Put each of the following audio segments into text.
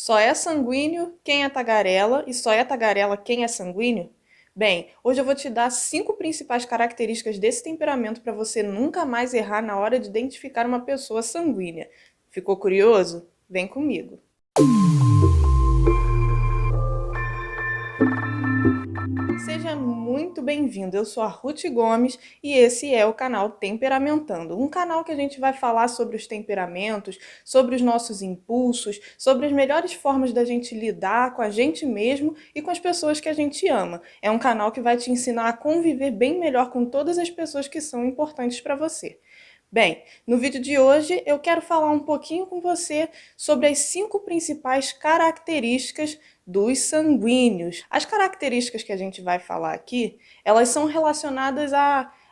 Só é sanguíneo quem é tagarela e só é tagarela quem é sanguíneo? Bem, hoje eu vou te dar 5 principais características desse temperamento para você nunca mais errar na hora de identificar uma pessoa sanguínea. Ficou curioso? Vem comigo. Seja muito bem-vindo, eu sou a Ruth Gomes e esse é o canal Temperamentando, um canal que a gente vai falar sobre os temperamentos, sobre os nossos impulsos, sobre as melhores formas da gente lidar com a gente mesmo e com as pessoas que a gente ama. É um canal que vai te ensinar a conviver bem melhor com todas as pessoas que são importantes para você. Bem, no vídeo de hoje eu quero falar um pouquinho com você sobre as 5 principais características dos sanguíneos. As características que a gente vai falar aqui, elas são relacionadas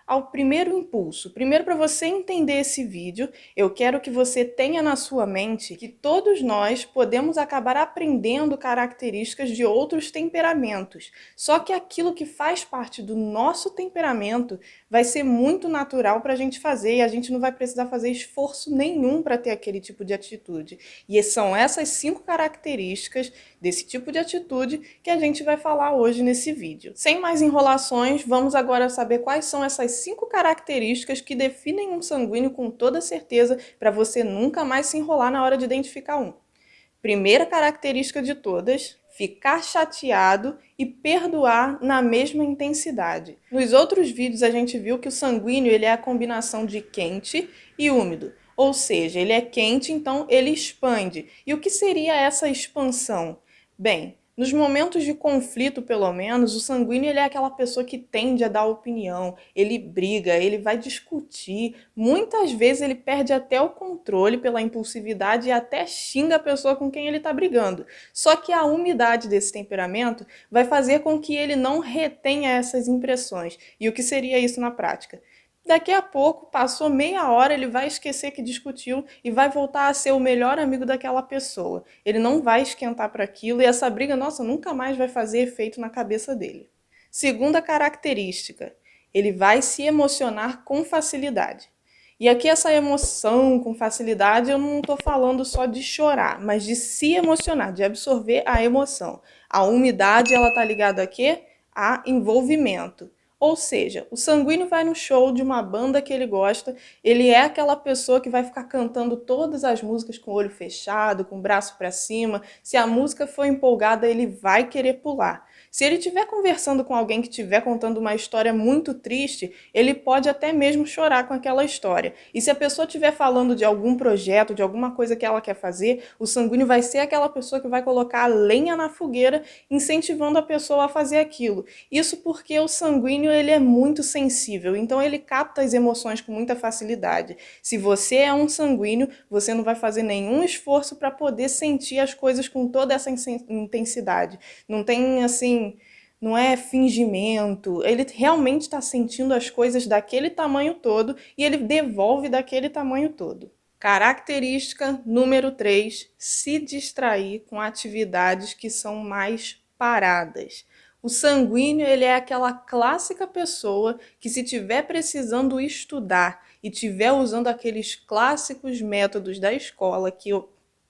ao primeiro impulso. Primeiro, para você entender esse vídeo, eu quero que você tenha na sua mente que todos nós podemos acabar aprendendo características de outros temperamentos. Só que aquilo que faz parte do nosso temperamento vai ser muito natural para a gente fazer e a gente não vai precisar fazer esforço nenhum para ter aquele tipo de atitude. E são essas 5 características desse tipo de atitude que a gente vai falar hoje nesse vídeo. Sem mais enrolações, vamos agora saber quais são essas 5 características que definem um sanguíneo com toda certeza para você nunca mais se enrolar na hora de identificar um. Primeira característica de todas, ficar chateado e perdoar na mesma intensidade. Nos outros vídeos a gente viu que o sanguíneo ele é a combinação de quente e úmido. Ou seja, ele é quente, então ele expande. E o que seria essa expansão? Bem, nos momentos de conflito, pelo menos, o sanguíneo ele é aquela pessoa que tende a dar opinião, ele briga, ele vai discutir. Muitas vezes ele perde até o controle pela impulsividade e até xinga a pessoa com quem ele está brigando. Só que a umidade desse temperamento vai fazer com que ele não retenha essas impressões. E o que seria isso na prática? Daqui a pouco, passou meia hora, ele vai esquecer que discutiu e vai voltar a ser o melhor amigo daquela pessoa. Ele não vai esquentar para aquilo e essa briga, nossa, nunca mais vai fazer efeito na cabeça dele. Segunda característica, ele vai se emocionar com facilidade. E aqui essa emoção com facilidade, eu não estou falando só de chorar, mas de se emocionar, de absorver a emoção. A umidade, ela está ligada a quê? A envolvimento. Ou seja, o sanguíneo vai no show de uma banda que ele gosta, ele é aquela pessoa que vai ficar cantando todas as músicas com o olho fechado, com o braço para cima. Se a música for empolgada, ele vai querer pular. Se ele estiver conversando com alguém que estiver contando uma história muito triste, ele pode até mesmo chorar com aquela história. E se a pessoa estiver falando de algum projeto, de alguma coisa que ela quer fazer, o sanguíneo vai ser aquela pessoa que vai colocar a lenha na fogueira, incentivando a pessoa a fazer aquilo. Isso porque o sanguíneo ele é muito sensível, então ele capta as emoções com muita facilidade. Se você é um sanguíneo, você não vai fazer nenhum esforço para poder sentir as coisas com toda essa intensidade. Não tem assim, não é fingimento, ele realmente está sentindo as coisas daquele tamanho todo e ele devolve daquele tamanho todo. Característica número 3, se distrair com atividades que são mais paradas. O sanguíneo ele é aquela clássica pessoa que se tiver precisando estudar e tiver usando aqueles clássicos métodos da escola que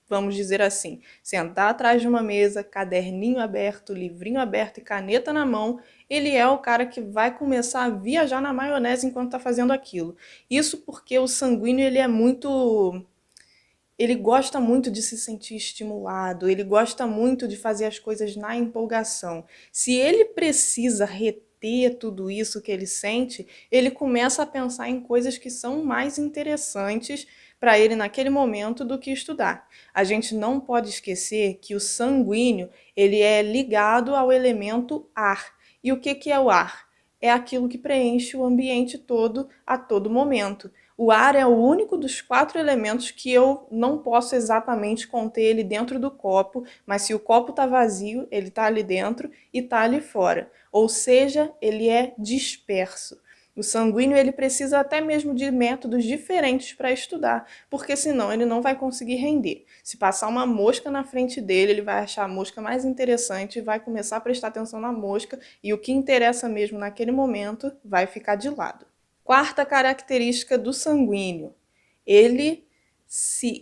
vamos dizer assim, sentar atrás de uma mesa, caderninho aberto, livrinho aberto e caneta na mão, ele é o cara que vai começar a viajar na maionese enquanto está fazendo aquilo. Isso porque o sanguíneo ele é muito... Ele gosta muito de se sentir estimulado, ele gosta muito de fazer as coisas na empolgação. Se ele precisa reter tudo isso que ele sente, ele começa a pensar em coisas que são mais interessantes para ele naquele momento do que estudar. A gente não pode esquecer que o sanguíneo ele é ligado ao elemento ar. E o que é o ar? É aquilo que preenche o ambiente todo a todo momento. O ar é o único dos 4 elementos que eu não posso exatamente conter ele dentro do copo, mas se o copo está vazio, ele está ali dentro e está ali fora. Ou seja, ele é disperso. O sanguíneo ele precisa até mesmo de métodos diferentes para estudar, porque senão ele não vai conseguir render. Se passar uma mosca na frente dele, ele vai achar a mosca mais interessante e vai começar a prestar atenção na mosca e o que interessa mesmo naquele momento vai ficar de lado. Quarta característica do sanguíneo, ele se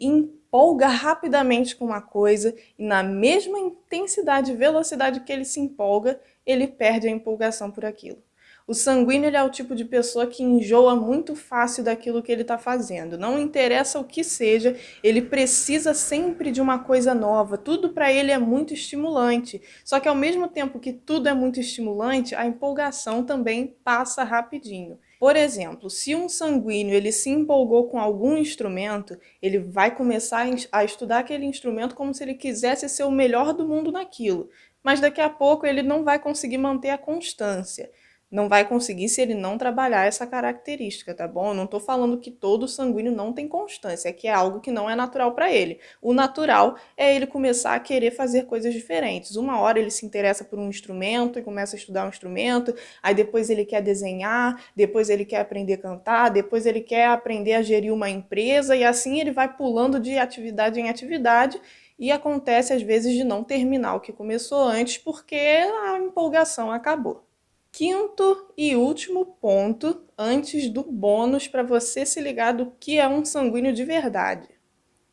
empolga rapidamente com uma coisa e na mesma intensidade e velocidade que ele se empolga, ele perde a empolgação por aquilo. O sanguíneo ele é o tipo de pessoa que enjoa muito fácil daquilo que ele está fazendo. Não interessa o que seja, ele precisa sempre de uma coisa nova. Tudo para ele é muito estimulante. Só que ao mesmo tempo que tudo é muito estimulante, a empolgação também passa rapidinho. Por exemplo, se um sanguíneo ele se empolgou com algum instrumento, ele vai começar a estudar aquele instrumento como se ele quisesse ser o melhor do mundo naquilo. Mas daqui a pouco ele não vai conseguir manter a constância. Não vai conseguir se ele não trabalhar essa característica, tá bom? Eu não tô falando que todo sanguíneo não tem constância, é que é algo que não é natural para ele. O natural é ele começar a querer fazer coisas diferentes. Uma hora ele se interessa por um instrumento e começa a estudar um instrumento, aí depois ele quer desenhar, depois ele quer aprender a cantar, depois ele quer aprender a gerir uma empresa e assim ele vai pulando de atividade em atividade e acontece às vezes de não terminar o que começou antes porque a empolgação acabou. Quinto e último ponto, antes do bônus para você se ligar do que é um sanguíneo de verdade.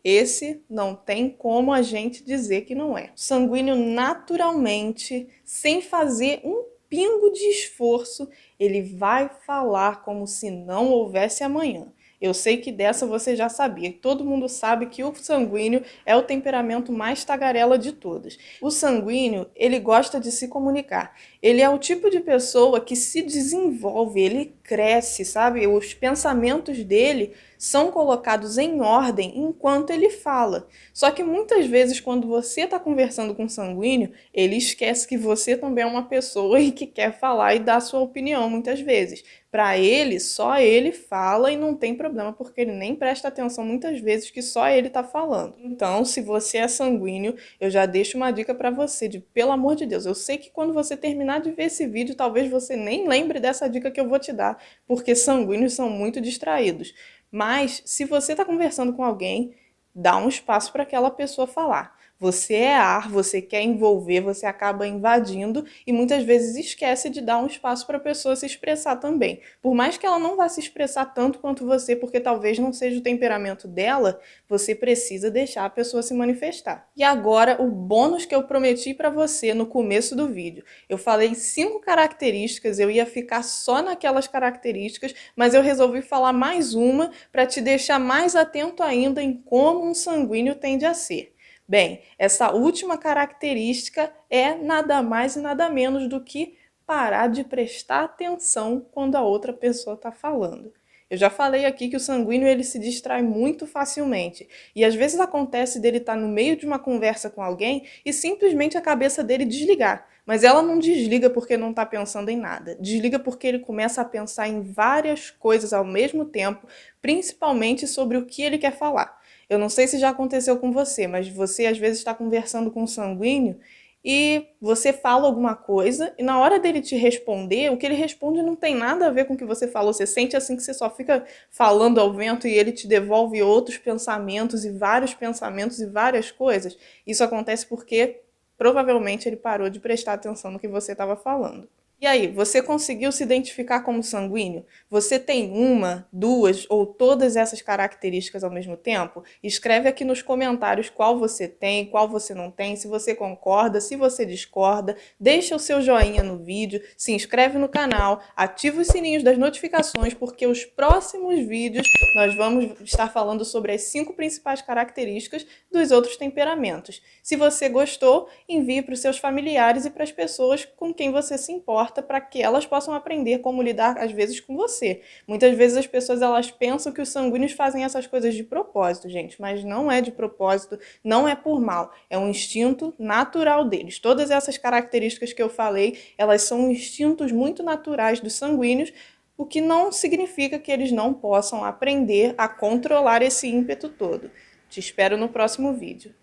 Esse não tem como a gente dizer que não é. O sanguíneo naturalmente, sem fazer um pingo de esforço, ele vai falar como se não houvesse amanhã. Eu sei que dessa você já sabia. Todo mundo sabe que o sanguíneo é o temperamento mais tagarela de todos. O sanguíneo, ele gosta de se comunicar. Ele é o tipo de pessoa que se desenvolve, ele cresce, sabe? Os pensamentos dele são colocados em ordem enquanto ele fala. Só que muitas vezes, quando você está conversando com um sanguíneo, ele esquece que você também é uma pessoa e que quer falar e dar sua opinião muitas vezes. Para ele, só ele fala e não tem problema, porque ele nem presta atenção muitas vezes que só ele está falando. Então, se você é sanguíneo, eu já deixo uma dica para você, de pelo amor de Deus, eu sei que quando você terminar de ver esse vídeo, talvez você nem lembre dessa dica que eu vou te dar, porque sanguíneos são muito distraídos. Mas, se você está conversando com alguém, dá um espaço para aquela pessoa falar. Você é ar, você quer envolver, você acaba invadindo e muitas vezes esquece de dar um espaço para a pessoa se expressar também. Por mais que ela não vá se expressar tanto quanto você, porque talvez não seja o temperamento dela, você precisa deixar a pessoa se manifestar. E agora, o bônus que eu prometi para você no começo do vídeo. Eu falei 5 características, eu ia ficar só naquelas características, mas eu resolvi falar mais uma para te deixar mais atento ainda em como um sanguíneo tende a ser. Bem, essa última característica é nada mais e nada menos do que parar de prestar atenção quando a outra pessoa está falando. Eu já falei aqui que o sanguíneo ele se distrai muito facilmente e às vezes acontece dele estar no meio de uma conversa com alguém e simplesmente a cabeça dele desligar. Mas ela não desliga porque não está pensando em nada. Desliga porque ele começa a pensar em várias coisas ao mesmo tempo, principalmente sobre o que ele quer falar. Eu não sei se já aconteceu com você, mas você às vezes está conversando com um sanguíneo e você fala alguma coisa e na hora dele te responder, o que ele responde não tem nada a ver com o que você falou. Você sente assim que você só fica falando ao vento e ele te devolve outros pensamentos e várias coisas. Isso acontece porque provavelmente ele parou de prestar atenção no que você estava falando. E aí, você conseguiu se identificar como sanguíneo? Você tem uma, duas ou todas essas características ao mesmo tempo? Escreve aqui nos comentários qual você tem, qual você não tem, se você concorda, se você discorda. Deixa o seu joinha no vídeo, se inscreve no canal, ativa os sininhos das notificações, porque os próximos vídeos nós vamos estar falando sobre as 5 principais características dos outros temperamentos. Se você gostou, envie para os seus familiares e para as pessoas com quem você se importa, para que elas possam aprender como lidar, às vezes, com você. Muitas vezes as pessoas elas pensam que os sanguíneos fazem essas coisas de propósito, gente, mas não é de propósito, não é por mal, é um instinto natural deles. Todas essas características que eu falei, elas são instintos muito naturais dos sanguíneos, o que não significa que eles não possam aprender a controlar esse ímpeto todo. Te espero no próximo vídeo.